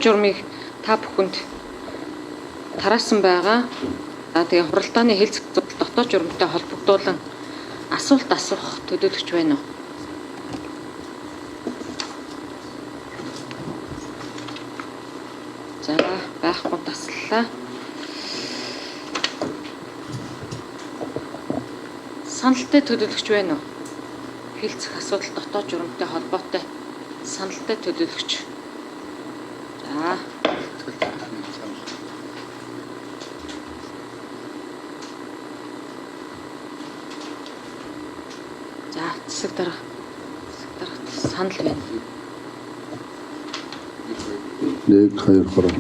Журмыг та бүхэнд тараасан байгаа. Тэгээ хуралдааны хэлцэх дотоод журмтай холбогдуулан асуулт асуух төдийлөгч байна уу? За, байхгүй таслаа. Саналтай төдийлөгч байна уу? Хэлцэх асуудал дотоод журмтай холбоотой саналтай төдийлөгч. За, засаг дарга санал байна. 1 2 3.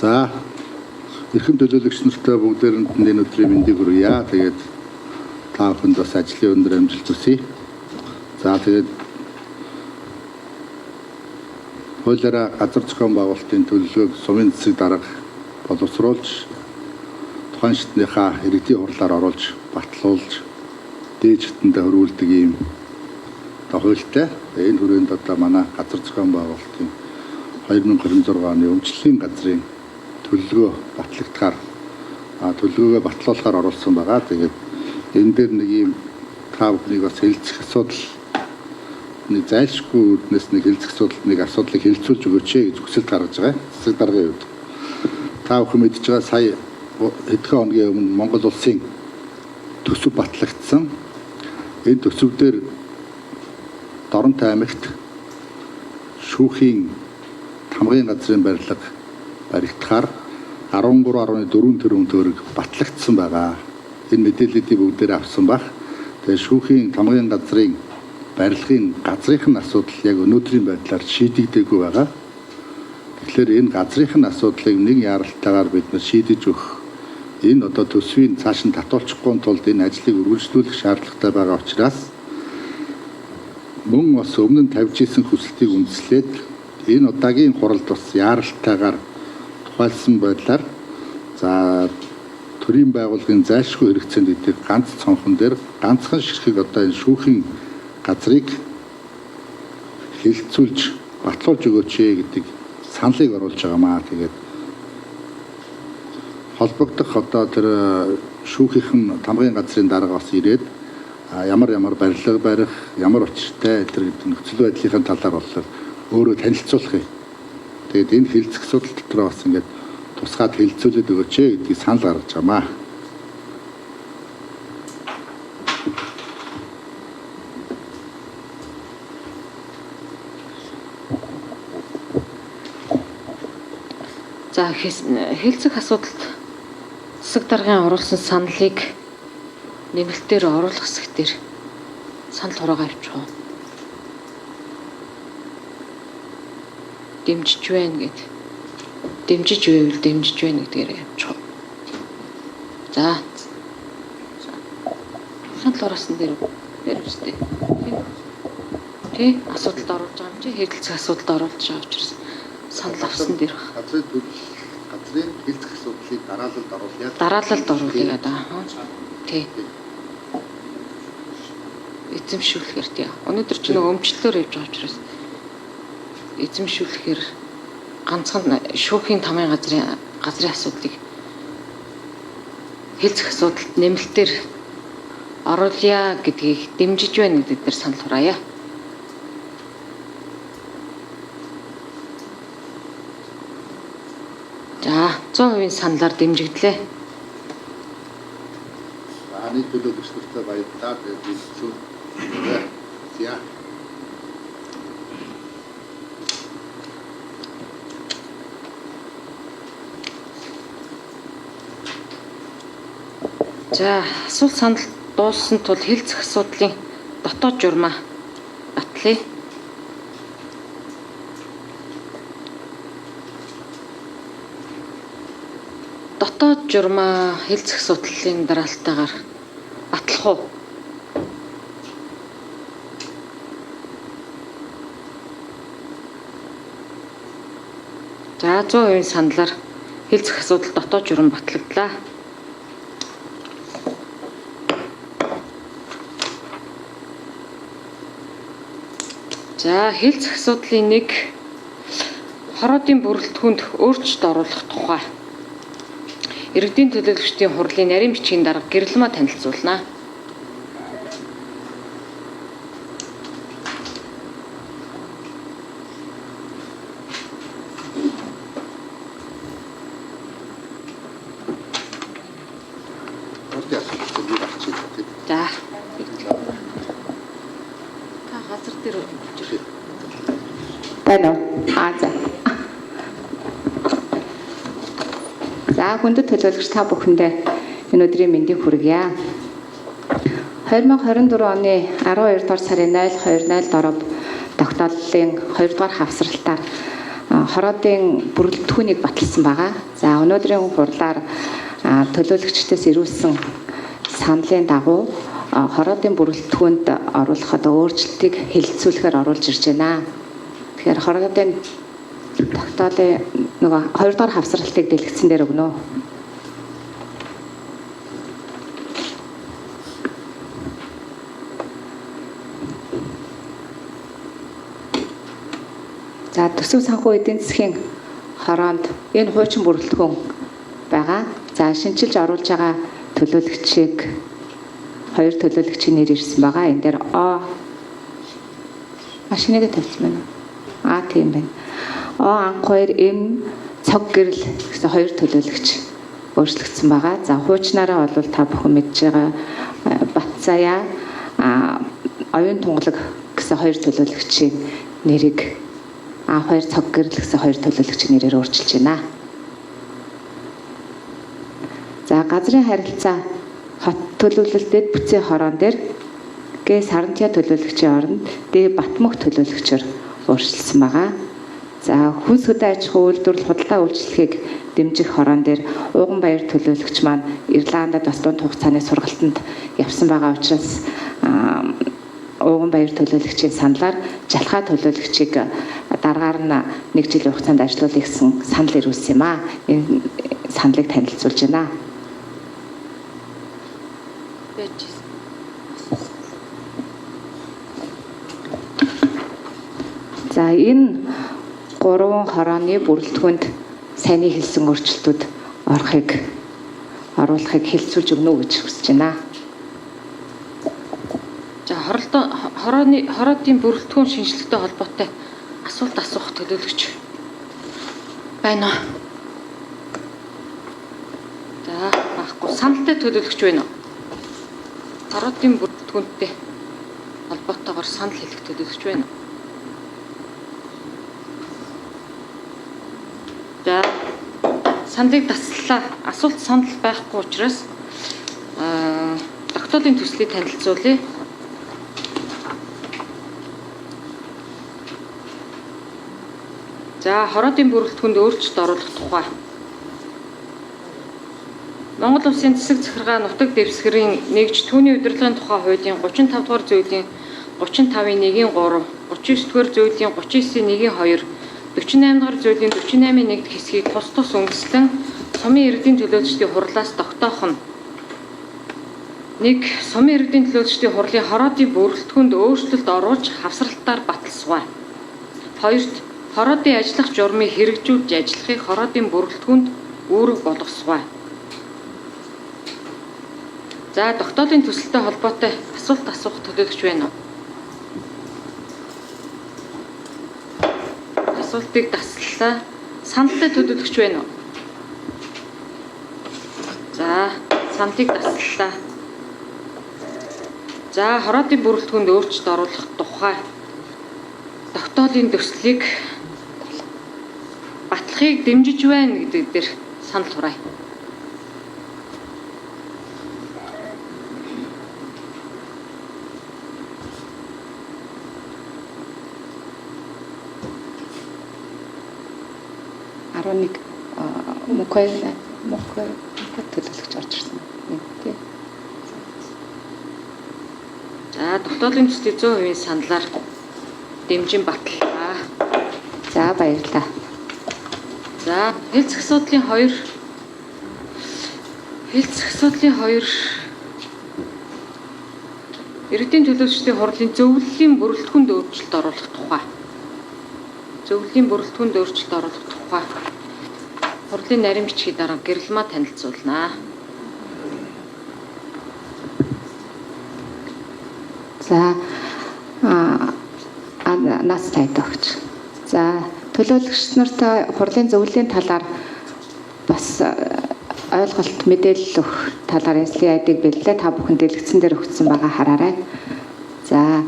За, эрхэм төлөөлөгч нартай бүгдээрэнд энэ өдрийн мэндийг хүргье. Тэгээд та бүхэнд бас ажлын өндөр амжилт хүсье. За, тэгээд хуулиараа газар зохион байгуулалтын төлөвлөгөөг сумын засаг дарга боловсруулж тухайн шатныхаа иргэдийн хурлаар оруулж батлуулж дээд шатндаа хөрвүүлдэг ийм хуультай. Энэ хүрээнд одоо манай газар зохион байгуулалтын 2026 оны өмчлөлийн газрын төлөвлөгөө батлагдахаар төлөвлөгөөгөө батлуулахаар оруулсан байгаа. Тэгээд энэ дээр нэг ийм та бүхнийг бас хэлцэх асуудал нэг зайлшгүй үднэс нэг хэлцэх асуудлыг хэлцүүлж өгөөч гэж хүсэлт гаргаж байгаа. Засаг даргын хувьд та бүхэн мэдж байгаа сая хэдхэн хоногийн өмнө Монгол улсын төсөв батлагдсан. Энэ төсөв дээр Доронт аймагт шүүхийн тамгын газрын барилга баригдахаар 13.4 тэрбум төгрөг батлагдсан байгаа. Энэ мэдээллүүдийг бүгдээр авсан баг. Тэгээ шүүхийн тамгын газрын барилгын газрынхын асуудал яг өнөөдрийн байдлаар шийдэгдээгүй байгаа. Тэгэхээр энэ газрынхын асуудлыг нэг яралтайгаар бид нар шийдэж өгөх энэ одоо төсвийн цааш нь татуулчихгүй тулд энэ ажлыг үргэлжлүүлэх шаардлагатай байгаа учраас мөн бас өмнө нь тавьж исэн хүсэлтийг үндэслээд энэ удаагийн хуралд бас яралтайгаар тухайлсан байдлаар за төрийн байгууллагын зайлшгүй хэрэгцээнд эдийг ганц цонхон дээр ганцхан ширхэг одоо энэ шүүхийн газрыг хилцүүлж батлуулж өгөөч гэдэг саналыг оруулж байгаамаа. Тэгээд холбогдох одоо тэр шүүхийнхэн тамгын газрын дарга бас ирээд ямар барилга барих, ямар учиртай тэр гэдэг нөхцөл байдлын талаар боллоо өөрөө танилцуулах юм. Тэгээд энэ хилцэх асуудал дотор бас ингээд тусгаад хилцүүлээд өгөөч гэдгийг санал гаргаж байгаамаа. За хэлцэх асуудалд засаг даргын оруулсан саналыг нэмэлтээр оруулах хэсгээр санал хураагаа авчих уу? Дэмжиж байна гэд. Дэмжиж байвал дэмжиж байна гэдгээр авчих уу? За. Санал хураасан дээр үстэй. Тий, асуудалд оруулж байгаа юм чи хэлцэх асуудалд оруулж байгаа учраас санал авсан дээр баг. Газрын хэлцэх асуудлыг дараалалд оруулъя. Дараалалд оруулъя гэдэг. Тий. Эзэмшүүлэхээр тий. Өнөөдөр ч нэг өмчлөлөөр явж байгаа учраас эзэмшүүлэхээр ганцхан шүүхийн тамгын газрын асуудлыг хэлцэх асуудалд нэмэлтээр оруулъя гэдгийг дэмжиж байна гэдэг дээр санал хураая. За 100% саналаар дэмжигдлээ. Ааны төлөөлөгч нартай баярлалаа. Тэгээд зөв. За. За асуулт санал дууссан тул хэлцэх асуудлын дотоод журмаа батлая. Дотоод журмаа хэлцэх асуудлын дараалтайгаар батлах уу? За 100% саналаар хэлцэх асуудал дотоод журам батлагдлаа. За хэлцэх асуудлын нэг хороодын бүрэлдэхүүнд өөрчлөлт оруулах тухай иргэдийн төлөөлөгчдийн хурлын нарийн бичгийн дарга гэрлэмэ танилцуулнаа. За. Та газар дээр очиж. Байна уу? За. За хүндэт төлөөлөгч та бүхэндээ энэ өдрийн мэндийг хүргье. 2024 оны 12 дугаар сарын 02-07 тогтооллын 2 дугаар хавсралтаар хороодын бүрэлдэхүүнийг баталсан байгаа. За өнөөдрийн хурлаар төлөөлөгчдөөс ирүүлсэн саналын дагуу хороодын бүрэлдэхүүнд оруулахад өөрчлөлтийг хэлэлцүүлэхээр оруулж ирж байна. Тэгэхээр хороодын тогтоолын нөгөө 2 дугаар хавсралтыг дэлгэцэн дээр өгнө. За төсөв санхүү эдийн засгийн хороонд энэ хуучин бүрэлдэхүүн байгаа. За шинжилж оруулж байгаа төлөөлөгчийг хоёр төлөөлөгчийн нэр ирсэн байгаа. Энэ дээр машиныг тавьсан байна. Тийм байна. Анх 2 М цог гэрэл гэсэн хоёр төлөөлөгч өөрчлөгдсөн байгаа. За хуучнаараа бол та бүхэн мэдж байгаа Батцаяа оюун тунгалаг гэсэн хоёр төлөөлөгчийн нэрийг анх 2 цог гэрэл гэсэн хоёр төлөөлөгчийн нэрээр өөрчилж байна. За газрын харилцаа хот төлөвлөлтөд бүцээ хороон дээр Г Сарантья төлөөлөгчийн оронд Д Батмөх төлөөлөгчөөр өөрчилсөн байгаа. За хүнс хөдөө аж ахуй үйлдвэрлэл худалдаа үйлчлэгийг дэмжих хороон дээр Ууганбаяр төлөөлөгч маань Ирландад бас дунд хугацааны сургалтанд явсан байгаа учраас Ууганбаяр төлөөлөгчийн саналаар Жалхаа төлөөлөгчийг дараагаар нь 1 жилийн хугацаанд ажиллуулах гэсэн санал ирүүлсэн юм аа. Энэ саналыг танилцуулж байна. байж. За энэ 3 хорооны бүрэлдэхүүнд сайн хэлсэн өөрчлөлтүүд оруулахыг хэлцүүлж өгнө гэж хүсэж байна. За хороодын бүрэлдэхүүн шинжилгээтэй холбоотой асуулт асуух төлөөлөгч байна уу? За баггүй саналтай төлөөлөгч байна уу? Хороодын бүрэлдэхүүнтэй холбоотойгоор санал хэлэх төлөөлөгч байна уу? За саналыг таслалаа. Асуулт санал байхгүй учраас тогтоолын төслийг танилцуулъя. За хороодын бүрэлдэхүүнд өөрчлөлт оруулах тухай. Монгол Улсын засаг захиргаа нутаг дэвсгэрийн нэгж түүний удирдлагын тухай хуулийн 35 дугаар зүйлийн 35-ийн 1-ийн 3, 39 дугаар зүйлийн 39-ийн 1-ийн 2, 48 дугаар зүйлийн 48-ийн 1-р хэсгийг тус үндэслэн сумын иргэдийн төлөөлөгчдийн хурлаас тогтоох нь. 1. Сумын иргэдийн төлөөлөгчдийн хурлын хороодын бүрэлдэхүүнд өөрчлөлт оруулж хавсралтаар баталсугай. 2. Хороодын ажиллах журмыг хэрэгжүүлж ажиллахыг хороодын бүрэлдэхүүнд үүрэг болгосугай. За тогтоолын төсөлтэй холбоотой асуулт асуух төлөөлөгч байна уу? Асуултыг таслалаа. Саналтай төлөөлөгч байна уу? За саналыг таслалаа. За хороодын бүрэлдэхүүнд өөрчлөлт оруулах тухай тогтоолын төслийг батлахыг дэмжиж байна гэдэг дээр санал хураая. Мөхөй төлөөлөгч орж ирсэн. Тий. За тогтоолын төслийн 100% саналаар дэмжин батлаа. За баярлалаа. За хэлцэх асуудлын 2 иргэдийн төлөөлөгчдийн хурлын зөвлөлийн бүрэлдэхүүнд өөрчлөлт оруулах тухай. Хурлын нарийн бичгийн дараа гэрэлмаа танилцуулнаа. За нас тайлбарч. За төлөөлөгч нартай хурлын зөвлөлийн талаар бас ойлголт мэдээлэл өгөх талаар SLI-ыг бэлдээ та бүхэн дэлгэцэн дээр өгсөн байгаа хараарай. За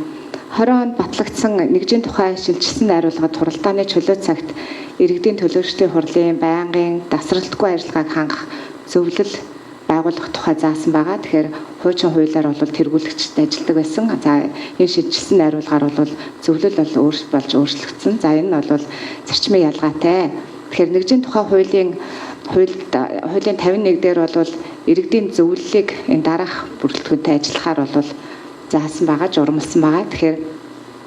20 онд батлагдсан нэгжийн тухай шилжүүлсэн найруулгад хуралдааны чөлөө цагт иргэдийн төлөөлөгчдийн хурлын байнгын тасралтгүй ажиллагааг хангах зөвлөл байгуулах тухай заасан байгаа. Тэгэхээр хуучин хуулиар бол тэргүүлэгчд ажилладаг байсан. За энэ шилжүүлсэн найруулгаар бол зөвлөл болж өөрчлөгдсөн. За энэ нь бол зарчмын ялгаатай. Тэгэхээр нэгжийн тухай хуулийн 51 дээр бол иргэдийн зөвлөлийг энэ дараах бүрэлдэхүүнтэй ажиллахаар бол заасан байгаа, журмалсан байгаа. Тэгэхээр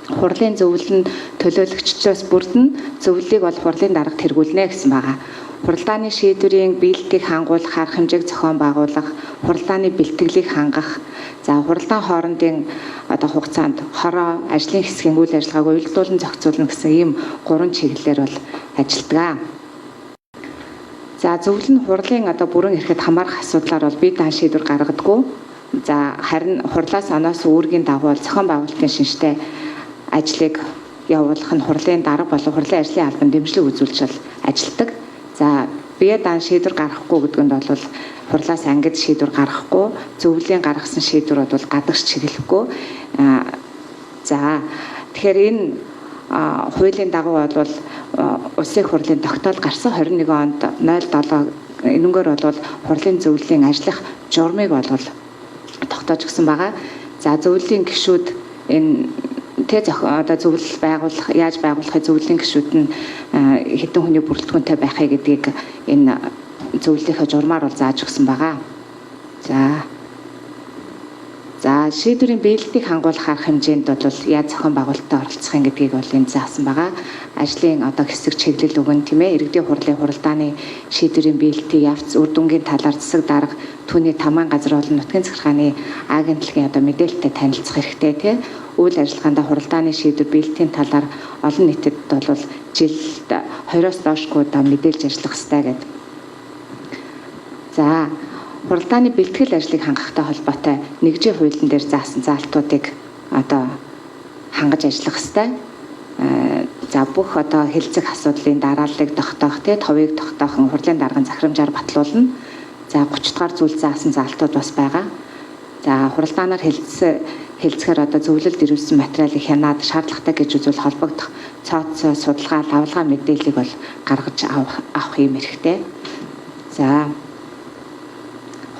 хурлын зөвлөл нь төлөөлөгчдөөс бүрдэн зөвлөлийг бол хурлын дарга тэргүүлнэ гэсэн байгаа. Хуралдааны шийдвэрийн биелэлтийг хангуулах, арга хэмжээг зохион байгуулах, хуралдааны бэлтгэлийг хангах, за хуралдаан хоорондын хугацаанд хороо, ажлын хэсгийн үйл ажиллагааг уялдуулан зохицуулна гэсэн ийм 3 чиглэлээр бол ажилладаг. За зөвлөл нь хурлын бүрэн эрхэд хамаарах асуудлаар бол бие даан шийдвэр гаргадаггүй. За харин хурлаас оноос үүргийн дагуу зохион байгуулалтын шинжтэй ажлыг явуулах нь хурлын дарга болон хурлын ажлын албан дэмжлэг үзүүлж ажилладаг. За бие даан шийдвэр гаргахгүй гэдэг нь бол хурлаас ангид шийдвэр гаргахгүй, зөвлөлийн гаргасан шийдвэр бол гадагш чиглэхгүй. За тэгэхээр энэ хуулийн дагуу бол улсын хурлын тогтоол гарсан 21 онд 07 энэгээр бол хурлын зөвлөлийн ажиллах журмыг бол тогтоож өгсөн байгаа. За зөвлөлийн гишүүд энэ зөвлөл байгуулах, яаж байгуулахыг зөвлөлийн гишүүд нь хэдэн хүний бүрэлдэхүүнтэй байхыг гэдгийг энэ зөвлөлийнхөө журмаар бол зааж өгсөн байгаа. За За шийдвэрийн биелэлтийг хангуулах арга хэмжээнд бол яаж зохион байгуулалтад оролцох юм гэдгийг бол энд заасан байгаа. Ажлын одоо хэсэг чиглэл өгөн тийм ээ иргэдийн хурлын хуралдааны шийдвэрийн биелэлтийг явц үр дүнгийн талаар засаг дарга түүний тамаан газар болон нутгийн захиргааны агентлагийн одоо мэдээлэлтэй танилцах хэрэгтэй тийм үйл ажиллагаанд хуралдааны шийдвэр биелэлтийн талаар олон нийтэд бол жилд 20-оос доошгүй одоо мэдээлж ажиллах хэрэгтэй гэдэг. За хуралдааны бэлтгэл ажлыг хангахтай холбоотой нэгжийн хуулийн дээр заасан заалтуудыг одоо хангаж ажиллах ёстой. За бүх одоо хэлцэх асуудлын дарааллыг тогтоох, товыг тогтоохон хурлын даргын захирамжаар батлуулна. За 30 дугаар зүйл заасан заалтууд бас байгаа. За хуралдаанаар хэлцэхээр одоо зөвлөлд ирүүлсэн материалыг хянаад шаардлагатай гэж үзвэл холбогдох цооц судалгаа, лавлгаа мэдээллийг бол гаргаж авах юм хэрэгтэй. За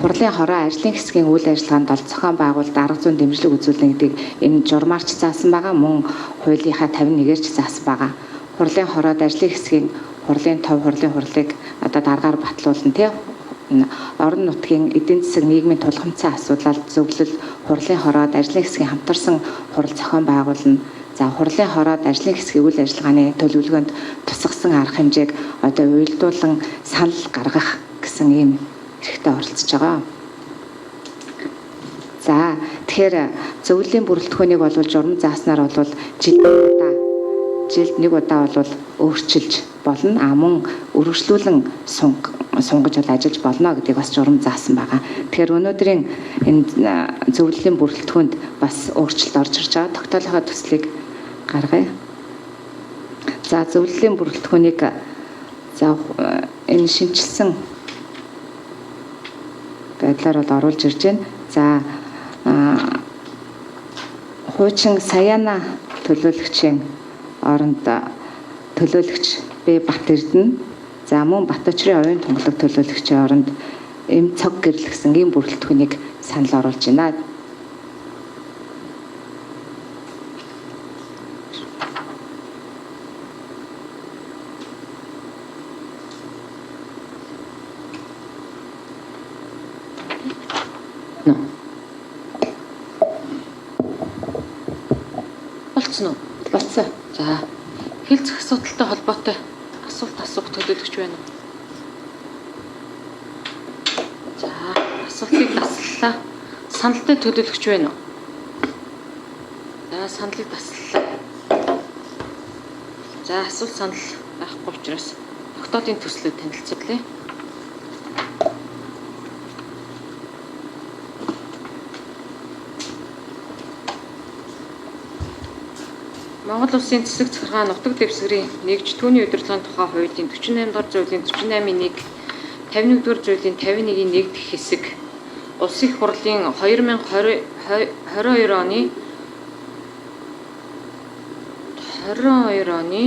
хурлын хороо ажлын хэсгийн үйл ажиллагаанд бол зохион байгуулалт арга зүйн дэмжлэг үзүүлнэ гэдгийг энэ журмаарч заасан байгаа, мөн хуулийнхаа 51-ээр ч заасан байгаа. Хурлын хороод ажлын хэсгийн хурлын тов хурлын хурлыг одоо дараагаар батлуулна тийм орон нутгийн эдийн засаг нийгмийн тулгымцсан асуудлаар зөвлөл хурлын хороод ажлын хэсгийн хамтарсан хурал зохион байгуулна. За хурлын хороод ажлын хэсгийн үйл ажиллагааны төлөвлөгөөнд тусгасан арга хэмжээг одоо уйлдуулан санал гаргах гэсэн ийм хэрэгтэй оролцож байгаа. За тэгэхээр зөвлөлийн бүрэлдэхүүнийг бол журам зааснаар бол жилд нэг удаа бол өөрчилж болно. Мөн өргөжлүүлэн сунгаж бол ажиллаж болно гэдгийг бас журам заасан байгаа. Тэгэхээр өнөөдрийн энэ зөвлөлийн бүрэлдэхүүнд бас өөрчлөлт орж ирж байгаа. Тогтоолынхоо төслийг гаргая. За зөвлөлийн бүрэлдэхүүнийг за энэ шинжилсэн байдлаар бол оруулж ирж байна. За хуучин Саяна төлөөлөгчийн оронд төлөөлөгч Б Бат Эрдэнэ, за мөн Батбаачрын оюун тунгалаг төлөөлөгчийн оронд эм цог гэрлэгсэн ийм бүрэлдэхүүнийг санал оруулж байна. Болцсон уу? Болцсон. За хэлцэх асуудалтай холбоотой асуулт асуух төлөөлөгч байна уу? За асуултыг таслалаа. Саналтай төлөөлөгч байна уу? За саналыг таслалаа. За асуулт санал байхгүй учраас тогтоолын төслөд танилцуулъя. Монгол Улсын засаг захиргааны нутаг дэвсгэрийн нэгж түүний удирдлагын тухай хуулийн 48 дугаар зүйлийн 48-ийн 1, 51 дугаар зүйлийн 51-ийн 1 дэх хэсэг Улс их хурлын 2022 оны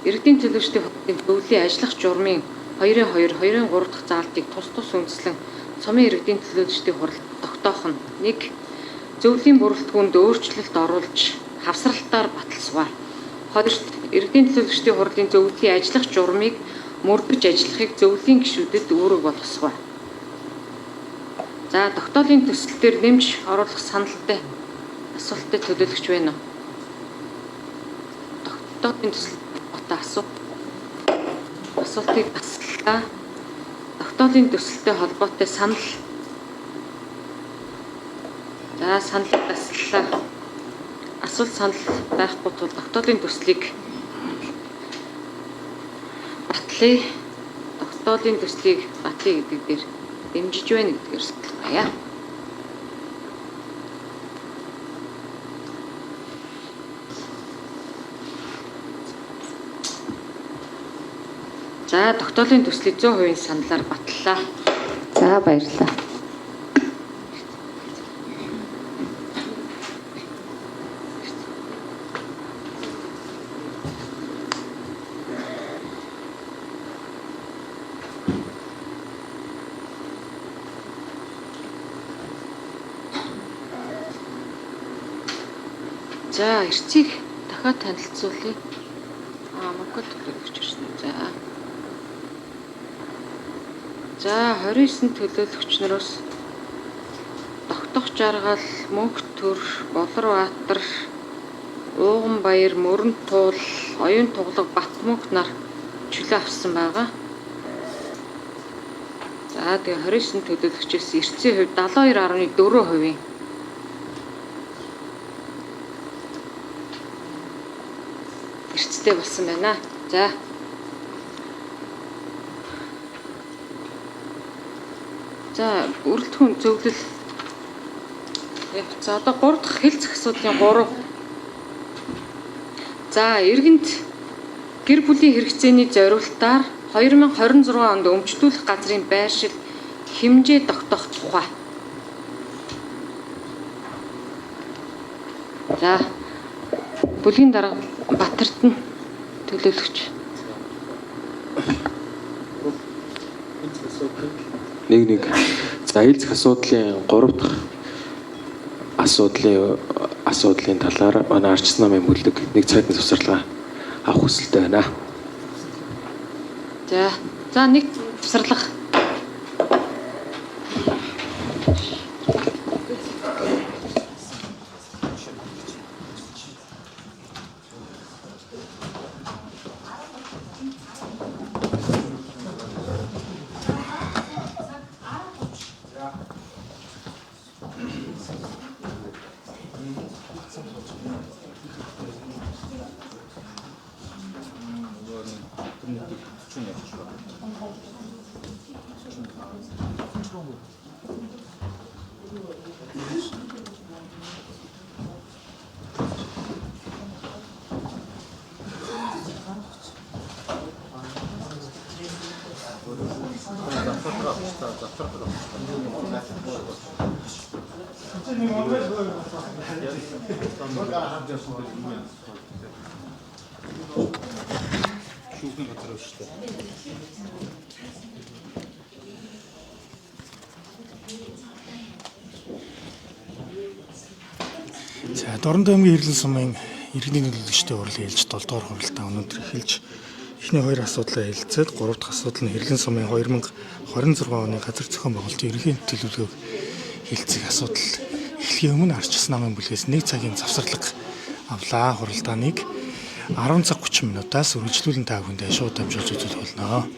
иргэдийн төлөөлөгчдийн хурлын зөвлөлийн ажиллах журмын 2-2, 2-3 дахь заалтыг тус үндэслэн сумын иргэдийн төлөөлөгчдийн хуралд тогтоох нь 1. Зөвлөлийн бүрэлдэхүүнд өөрчлөлт оруулж хавсралтаар баталсаваа. 2. Иргэдийн төлөөлөгчдийн хурлын зөвлөлийн ажиллах журмыг мөрдөж ажиллахыг зөвлөлийн гишүүдэд үүрэг болгосгоо. За тогтоолын төсөл дээр нэмж оруулах саналтай асуулттай төлөөлөгч байна уу? Тогтоолын төсөлтэй асуултыг таслалаа. Тогтоолын төсөлтэй холбоотой санал. За саналыг таслалаа. Асуулт санал байхгүй тул тогтоолын төслийг батлая. Тогтоолын төслийг батлая гэдэг дээр дэмжиж байна гэдгээр судалгаая. За тогтоолын төслийг 100% саналаар батлалаа. За баярлалаа. За эрцгийг дахиад танилцуулъя. Монгол төлөөлөгч ирсэн. За 29 төлөөлөгч нараас Хотох жаргал, Мөнх төр, Болорбаатар, Ууганбаяр, Мөрөн туул, Оюун туглаг, Батмөнх нар чөлөө авсан байгаа. За тэгээ 29 төлөөлөгчөөс эрсцийн хувьд 72.4%. Эрсцтэй болсон байна. За бүрэлдэхүүн зөвлөл явц. Одоо 3 дахь хэл зах асуудлын 3. За иргэнд гэр бүлийн хэрэгцээний зориулалтаар 2026 онд өмчлүүлэх газрын байршил хэмжээ тогтоох тухай. За бүлгийн дарга Батэрдэн төлөөлөгч. Нэг. За хэл зах асуудлын 3 дахь асуудлын талаар манай арчс намын бүлэг нэг цайдны тусарлага авах хүсэлтэй байна. За нэг тусарлага. За Дорнод аймгийн Хэрлэн сумын иргэний нөлөөлөгчтэй урлагийн ээлж 7 дугаар хуралдаа өнөөдөр эхэлж эхний 2 асуудлаа хэлцээд 3 дахь асуудал нь Хэрлэн сумын 2026 оны газар зохион байгуулалтын ерөнхий төлөвлөгөөг хэлцэх асуудал эхлэхийн өмнө арчс намын бүлгээс 1 цагийн завсарлага авлаа. Хуралдааныг 10 цаг 30 минутаас үргэлжлүүлэн та бүхэндээ шууд дамжуулж үзүүлэх болно.